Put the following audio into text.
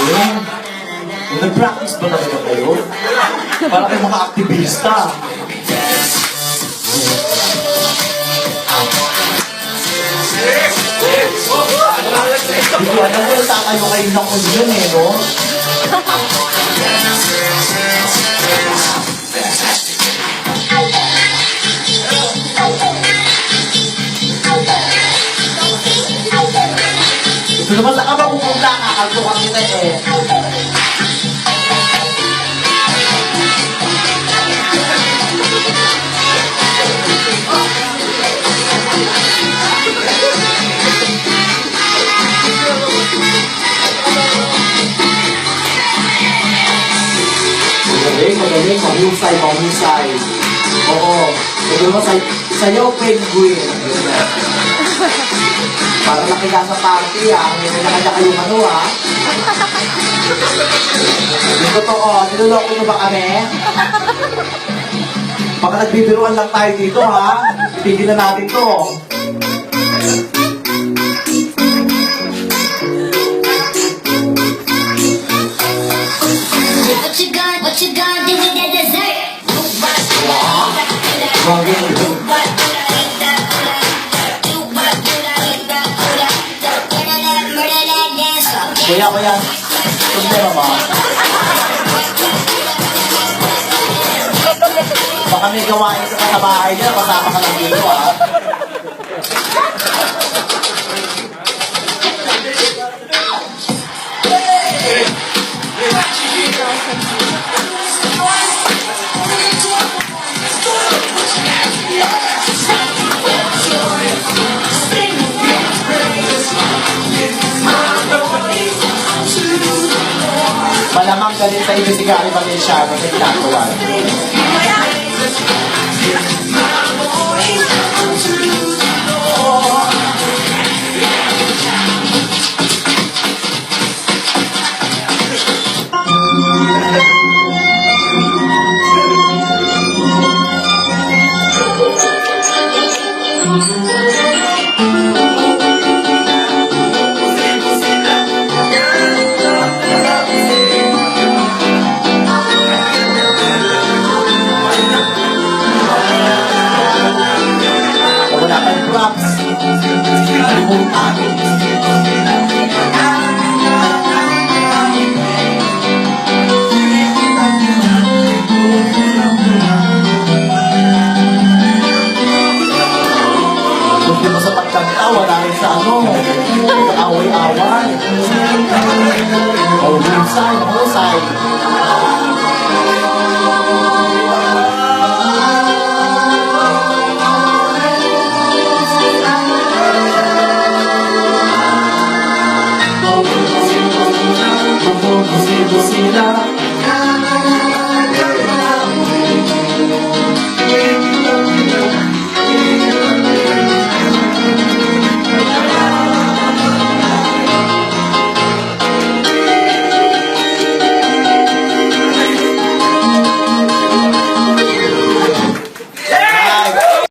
gawin. Nag-practice ba talaga kayo? Para kayo mga aktivista. Hindi ko alam kung tatayo kayo ng yun eh, no? Ito naman sa kaba pupunta, kakaltukan kita eh. Magaling, mahusay. Oo. Ito mo sa'yo, penguin. Para nakita sa party, may nakita kayong ano, Yung totoo, niloloko mo ba kami? Baka nagbibiruan lang tayo dito, Tigil na natin to. What you gonna do with that dessert? Kuya, sundero mo. Baka may gawain ka sa bahay niya, kasama ka lang dito, Malamang galit sa inyo si Gary Valenciano sa ginagawa. Hindi mo sa pagkaktawa dahil sa away-away. Husay. Sila